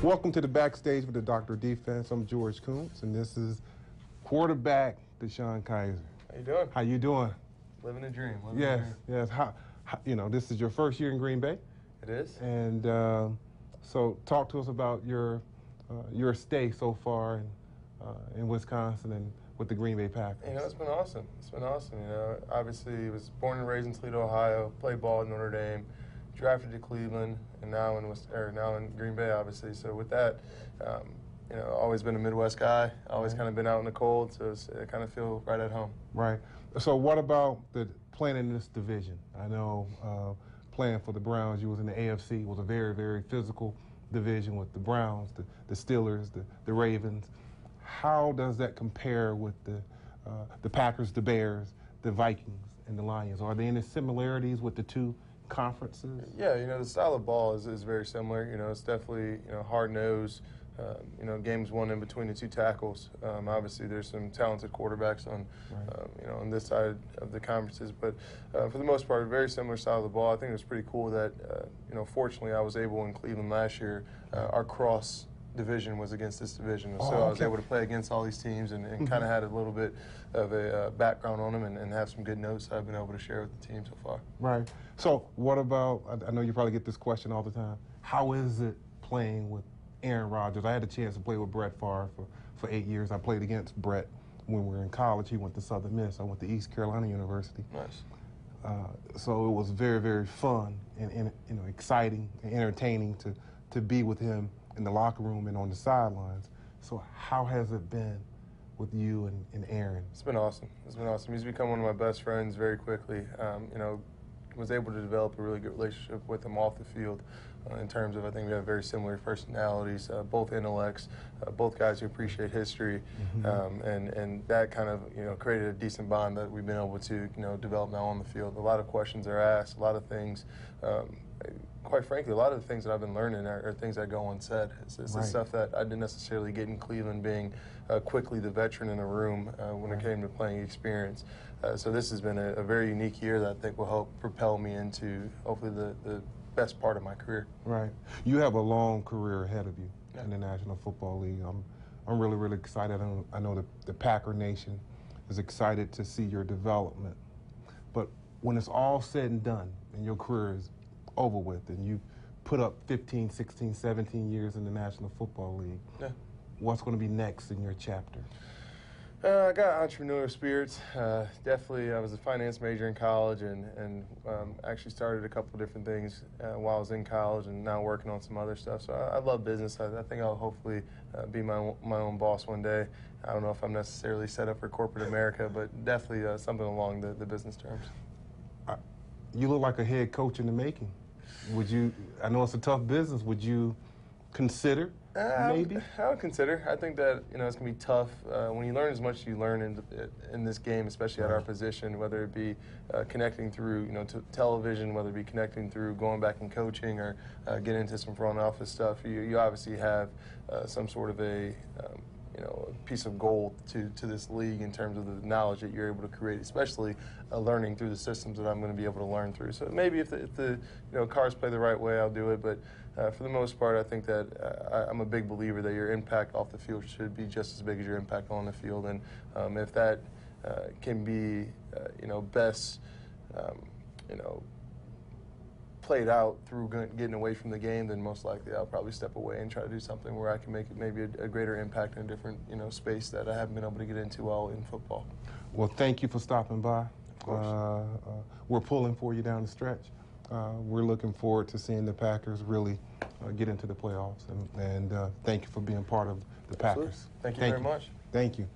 Welcome to the Backstage with the Doctor of Defense. I'm George Koontz, and this is quarterback Deshaun Kaiser. How you doing? How you doing? Living a dream. Yes. How, you know, this is your first year in Green Bay. It is. And so, talk to us about your stay so far in Wisconsin and with the Green Bay Packers. You know, it's been awesome. It's been awesome. You know, obviously, was born and raised in Toledo, Ohio. Played ball at Notre Dame. Drafted to Cleveland, and now in Green Bay, obviously. So with that, you know, always been a Midwest guy. Always kind of been out in the cold, so I kind of feel right at home. Right. So what about playing in this division? I know playing for the Browns, you was in the AFC. It was a very, very physical division with the Browns, the Steelers, the Ravens. How does that compare with the Packers, the Bears, the Vikings, and the Lions? Are there any similarities with the two conferences? Yeah, you know, the style of ball is very similar. You know, it's definitely, you know, hard-nosed. You know, games won in between the two tackles. Obviously, there's some talented quarterbacks on, you know, on this side of the conferences. But for the most part, very similar style of the ball. I think it was pretty cool that, you know, fortunately, I was able in Cleveland last year. Our cross division was against this division, so I was able to play against all these teams and kind of had a little bit of a background on them and have some good notes I've been able to share with the team so far. Right. So what about, I know you probably get this question all the time, how is it playing with Aaron Rodgers? I had a chance to play with Brett Favre for 8 years. I played against Brett when we were in college. He went to Southern Miss. I went to East Carolina University. Nice. So it was very, very fun and you know, exciting and entertaining to be with him in the locker room and on the sidelines. So how has it been with you and Aaron? It's been awesome. It's been awesome. He's become one of my best friends very quickly. You know, was able to develop a really good relationship with him off the field in terms of, I think we have very similar personalities, both intellects, both guys who appreciate history, and that kind of, you know, created a decent bond that we've been able to, you know, develop now on the field. A lot of questions are asked, a lot of things, quite frankly, a lot of the things that I've been learning are things that go unsaid. It's the stuff that I didn't necessarily get in Cleveland, being quickly the veteran in the room when it came to playing experience. So this has been a very unique year that I think will help propel me into hopefully the best part of my career. Right. You have a long career ahead of you in the National Football League. I'm really, really excited. I know the Packer Nation is excited to see your development. But when it's all said and done and your career is over with and you put up 15, 16, 17 years in the National Football League, what's going to be next in your chapter? I got entrepreneurial spirits. Definitely, I was a finance major in college and actually started a couple of different things while I was in college and now working on some other stuff. So I love business. I think I'll hopefully be my own boss one day. I don't know if I'm necessarily set up for corporate America, but definitely something along the business terms. You look like a head coach in the making. Would you, I know it's a tough business, would you consider maybe? I would consider. I think that, you know, it's going to be tough. When you learn as much as you learn in this game, especially at our position, whether it be connecting through, you know, television, whether it be connecting through going back and coaching or getting into some front office stuff, you obviously have some sort of a you know, a piece of gold to this league in terms of the knowledge that you're able to create, especially learning through the systems that I'm going to be able to learn through. So maybe if the you know, cards play the right way, I'll do it. But for the most part, I think that I'm a big believer that your impact off the field should be just as big as your impact on the field. And if that can be, you know, best, you know, played out through getting away from the game, then most likely I'll probably step away and try to do something where I can make maybe a greater impact in a different, you know, space that I haven't been able to get into while in football. Well, thank you for stopping by. Of course. We're pulling for you down the stretch. We're looking forward to seeing the Packers really get into the playoffs, and thank you for being part of the Packers. Thank you very much. Thank you.